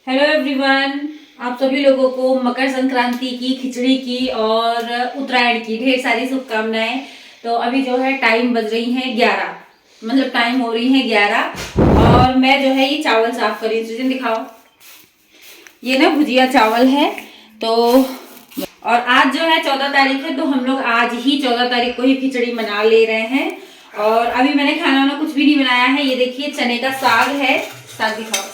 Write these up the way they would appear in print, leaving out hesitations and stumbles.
Hello everyone, आप सभी लोगों को मकर संक्रांति की, खिचड़ी की और उत्तरायण की ढेर सारी शुभकामनाएं। तो अभी जो है टाइम बज रही है 11, मतलब टाइम हो रही है 11 और मैं जो है ये चावल साफ कर रही हूँ। दिखाओ, ये ना भुजिया चावल है। तो और आज जो है 14 तारीख है, तो हम लोग आज ही 14 तारीख को ही खिचड़ी बना ले रहे हैं। और अभी मैंने खाना वाना कुछ भी नहीं बनाया है। ये देखिए चने का साग है, साग दिखाओ।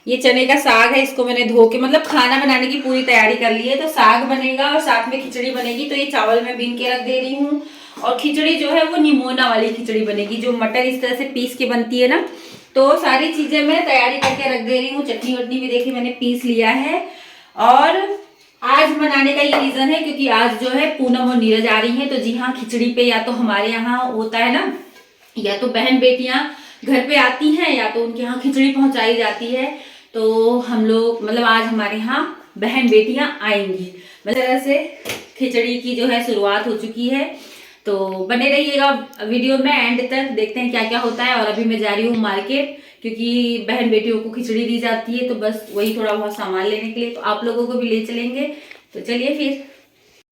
ये चने का साग है, इसको मैंने धो के मतलब खाना बनाने की पूरी तैयारी कर ली है। तो साग बनेगा और साथ में खिचड़ी बनेगी। तो ये चावल मैं बीन के रख दे रही हूँ। और खिचड़ी जो है वो निमोना वाली खिचड़ी बनेगी, जो मटर इस तरह से पीस के बनती है ना। तो सारी चीजें मैं तैयारी करके रख दे रही हूँ। चटनी वटनी भी देखी मैंने पीस लिया है। और आज मनाने का ये रीजन है क्योंकि आज जो है पूनम और नीरज आ रही है। तो जी हाँ, खिचड़ी पे या तो हमारे यहाँ होता है ना, या तो बहन बेटियां घर पे आती हैं या तो उनके यहाँ खिचड़ी पहुंचाई जाती है। तो हम लोग मतलब आज हमारे यहाँ बहन बेटियां आएंगी। मतलब तरह से खिचड़ी की जो है शुरुआत हो चुकी है। तो बने रहिएगा वीडियो में एंड तक, देखते हैं क्या क्या होता है। और अभी मैं जा रही हूँ मार्केट, क्योंकि बहन बेटियों को खिचड़ी दी जाती है। तो बस वही थोड़ा बहुत सामान लेने के लिए, तो आप लोगों को भी ले चलेंगे। तो चलिए फिर।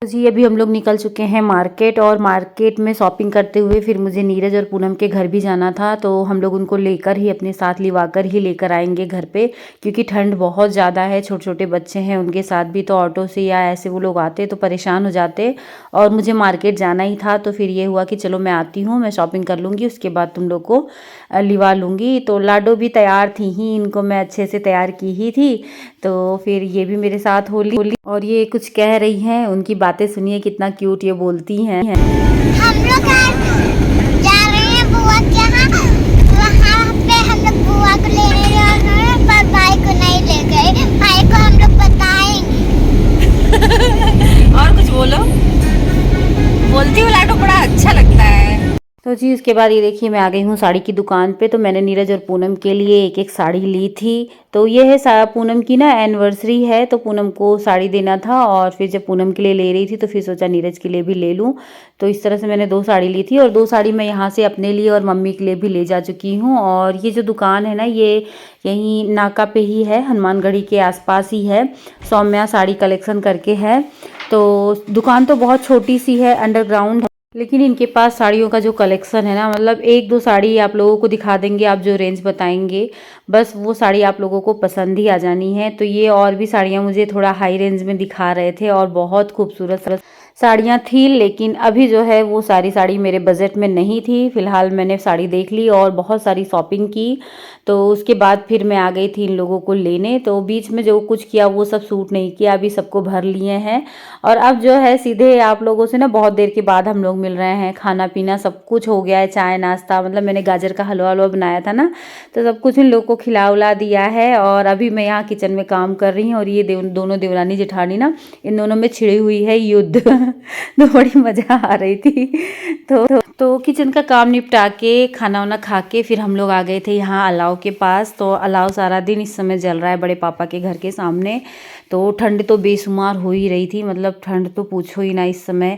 तो जी अभी हम लोग निकल चुके हैं मार्केट, और मार्केट में शॉपिंग करते हुए फिर मुझे नीरज और पूनम के घर भी जाना था। तो हम लोग उनको लेकर ही, अपने साथ लिवाकर ही लेकर आएंगे घर पे, क्योंकि ठंड बहुत ज़्यादा है। छोटे छोटे बच्चे हैं उनके साथ भी, तो ऑटो से या ऐसे वो लोग आते तो परेशान हो जाते। और मुझे मार्केट जाना ही था, तो फिर ये हुआ कि चलो मैं आती हूँ, मैं शॉपिंग कर लूँगी, उसके बाद तुम लोग को लिवा लूँगी। तो लाडो भी तैयार थी ही, इनको मैं अच्छे से तैयार की ही थी। तो फिर ये भी मेरे साथ होली, और ये कुछ कह रही हैं, उनकी बातें सुनिए कितना क्यूट ये बोलती हैं। हम लोग आज जा रहे हैं बुआ के यहाँ। वहाँ पे हम लोग बुआ को लेने जा रहे हैं, पर भाई को नहीं ले गए। भाई को हम लोग बताएंगे। और कुछ बोलो, बोलती हूँ लाडो, बड़ा अच्छा लगता है। तो जी उसके बाद ये देखिए मैं आ गई हूँ साड़ी की दुकान पे। तो मैंने नीरज और पूनम के लिए एक एक साड़ी ली थी। तो ये है पूनम की ना एनिवर्सरी है, तो पूनम को साड़ी देना था। और फिर जब पूनम के लिए ले रही थी तो फिर सोचा नीरज के लिए भी ले लूँ। तो इस तरह से मैंने 2 साड़ी ली थी, और 2 साड़ी मैं यहाँ से अपने लिए और मम्मी के लिए भी ले जा चुकी हूँ। और ये जो दुकान है ना, ये यहीं नाका पे ही है, हनुमानगढ़ी के आसपास ही है। सौम्या साड़ी कलेक्शन करके है। तो दुकान तो बहुत छोटी सी है, अंडरग्राउंड, लेकिन इनके पास साड़ियों का जो कलेक्शन है ना, मतलब 1-2 साड़ी आप लोगों को दिखा देंगे, आप जो रेंज बताएंगे बस वो साड़ी आप लोगों को पसंद ही आ जानी है। तो ये और भी साड़ियाँ मुझे थोड़ा हाई रेंज में दिखा रहे थे, और बहुत खूबसूरत साड़ियाँ थी। लेकिन अभी जो है वो सारी साड़ी मेरे बजट में नहीं थी। फिलहाल मैंने साड़ी देख ली और बहुत सारी शॉपिंग की। तो उसके बाद फिर मैं आ गई थी इन लोगों को लेने। तो बीच में जो कुछ किया वो सब सूट नहीं किया, अभी सबको भर लिए हैं। और अब जो है सीधे आप लोगों से ना बहुत देर के बाद हम लोग मिल रहे हैं। खाना पीना सब कुछ हो गया है, चाय नाश्ता, मतलब मैंने गाजर का हलवा वलवा बनाया था ना, तो सब कुछ इन लोगों को खिला उला दिया है। और अभी मैं यहाँ किचन में काम कर रही हूँ। और ये दोनों देवरानी जेठानी ना, इन दोनों में छिड़ी हुई है युद्ध तो बड़ी मज़ा आ रही थी। तो किचन का काम निपटा के खाना वाना खा के फिर हम लोग आ गए थे यहाँ अलाव के पास। तो अलाव सारा दिन इस समय जल रहा है बड़े पापा के घर के सामने। तो ठंड तो बेशुमार हो ही रही थी, मतलब ठंड तो पूछो ही ना इस समय।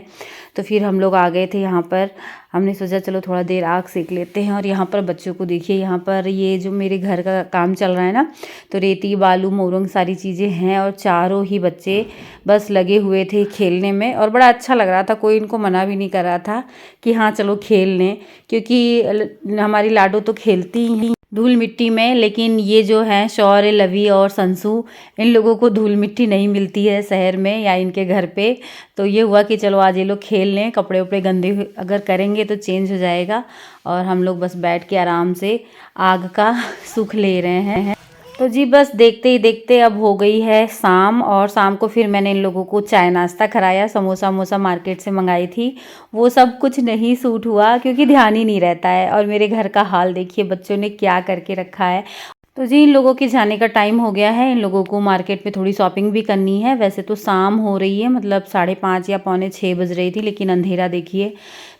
तो फिर हम लोग आ गए थे यहाँ पर। हमने सोचा चलो थोड़ा देर आग सेक लेते हैं। और यहाँ पर बच्चों को देखिए, यहाँ पर ये जो मेरे घर का काम चल रहा है ना, तो रेती बालू मोरंग सारी चीज़ें हैं। और चारों ही बच्चे बस लगे हुए थे खेलने में, और बड़ा अच्छा लग रहा था। कोई इनको मना भी नहीं कर रहा था कि हाँ चलो खेल लें, क्योंकि हमारी लाडो तो खेलती ही धूल मिट्टी में। लेकिन ये जो है शौर्य, लवी और संसू, इन लोगों को धूल मिट्टी नहीं मिलती है शहर में या इनके घर पे। तो ये हुआ कि चलो आज ये लोग खेल लें, कपड़े उपड़े गंदे अगर करेंगे तो चेंज हो जाएगा। और हम लोग बस बैठ के आराम से आग का सुख ले रहे हैं। तो जी बस देखते ही देखते अब हो गई है शाम। और शाम को फिर मैंने इन लोगों को चाय नाश्ता कराया। समोसा वमोसा मार्केट से मंगाई थी, वो सब कुछ नहीं सूट हुआ, क्योंकि ध्यान ही नहीं रहता है। और मेरे घर का हाल देखिए, बच्चों ने क्या करके रखा है। तो जी इन लोगों के जाने का टाइम हो गया है। इन लोगों को मार्केट में थोड़ी शॉपिंग भी करनी है। वैसे तो शाम हो रही है, मतलब 5:30 या 5:45 बज रही थी, लेकिन अंधेरा देखिए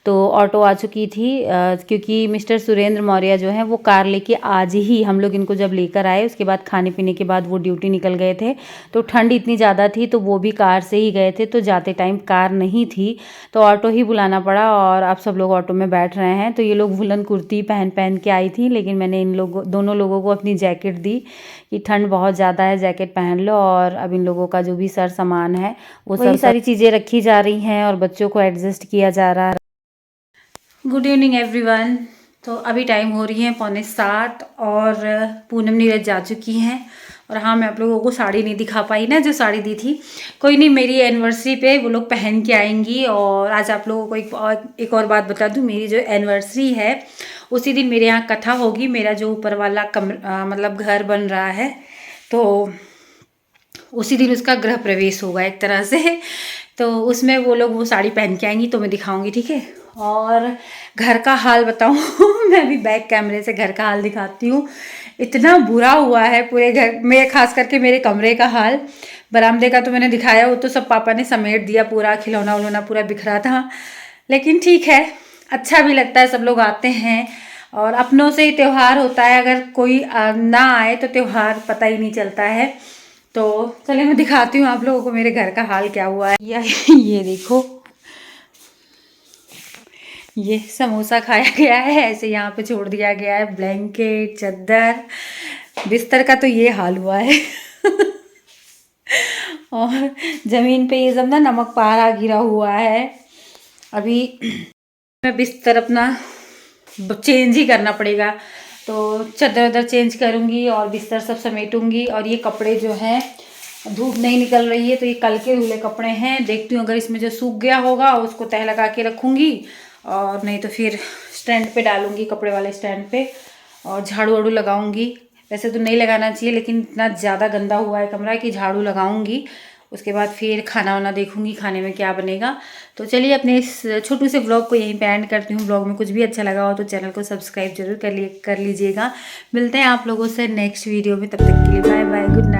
तो ऑटो आ चुकी थी क्योंकि मिस्टर सुरेंद्र मौर्य जो हैं वो कार लेके आज ही हम लोग इनको जब लेकर आए उसके बाद खाने पीने के बाद वो ड्यूटी निकल गए थे। तो ठंड इतनी ज़्यादा थी तो वो भी कार से ही गए थे, तो जाते टाइम कार नहीं थी तो ऑटो ही बुलाना पड़ा और अब सब लोग ऑटो में बैठ रहे हैं। तो ये लोग वुलन कुर्ती पहन के आई थी, लेकिन मैंने इन लोगों दोनों लोगों को अपनी जैकेट दी कि ठंड बहुत ज़्यादा है, जैकेट पहन लो। और अब इन लोगों का जो भी सर सामान है वो सब सारी चीज़ें रखी जा रही हैं और बच्चों को एडजस्ट किया जा रहा है। Good evening everyone. तो अभी टाइम हो रही है 6:45 और पूनम नीरज जा चुकी हैं। और हाँ, मैं आप लोगों को साड़ी नहीं दिखा पाई ना, जो साड़ी दी थी। कोई नहीं, मेरी एनिवर्सरी पे वो लोग पहन के आएंगी। और आज आप लोगों को एक और बात बता दूं, मेरी जो एनिवर्सरी है उसी दिन मेरे यहाँ कथा होगी। मेरा जो ऊपर वाला मतलब घर बन रहा है तो उसी दिन उसका गृह प्रवेश होगा एक तरह से। तो उसमें वो लोग वो साड़ी पहन के आएंगी तो मैं दिखाऊंगी, ठीक है। और घर का हाल बताऊं मैं भी बैक कैमरे से घर का हाल दिखाती हूँ। इतना बुरा हुआ है पूरे घर में, खास करके मेरे कमरे का हाल। बरामदे का तो मैंने दिखाया, वो तो सब पापा ने समेट दिया, पूरा खिलौना उलौना पूरा बिखरा था। लेकिन ठीक है, अच्छा भी लगता है, सब लोग आते हैं और अपनों से ही त्यौहार होता है। अगर कोई ना आए तो त्यौहार पता ही नहीं चलता है। तो चलिए मैं दिखाती हूँ आप लोगों को मेरे घर का हाल क्या हुआ है। ये देखो, ये समोसा खाया गया है, ऐसे यहाँ पे छोड़ दिया गया है। ब्लैंकेट, चादर, बिस्तर का तो ये हाल हुआ है और ज़मीन पे ये सब ना नमक पारा गिरा हुआ है। अभी मैं बिस्तर अपना चेंज ही करना पड़ेगा, तो चादर उधर चेंज करूँगी और बिस्तर सब समेटूंगी। और ये कपड़े जो हैं, धूप नहीं निकल रही है तो ये कल के धुले कपड़े हैं। देखती हूँ अगर इसमें जो सूख गया होगा उसको तह लगा के रखूँगी, और नहीं तो फिर स्टैंड पे डालूँगी, कपड़े वाले स्टैंड पे। और झाड़ू वाड़ू लगाऊँगी। वैसे तो नहीं लगाना चाहिए, लेकिन इतना ज़्यादा गंदा हुआ है कमरा कि झाड़ू लगाऊँगी। उसके बाद फिर खाना वाना देखूँगी खाने में क्या बनेगा। तो चलिए अपने इस छोटू से व्लॉग को यहीं पे एंड करती हूँ। व्लॉग में कुछ भी अच्छा लगा हो तो चैनल को सब्सक्राइब जरूर कर लीजिएगा। मिलते हैं आप लोगों से नेक्स्ट वीडियो में, तब तक के लिए बाय बाय, गुड नाइट।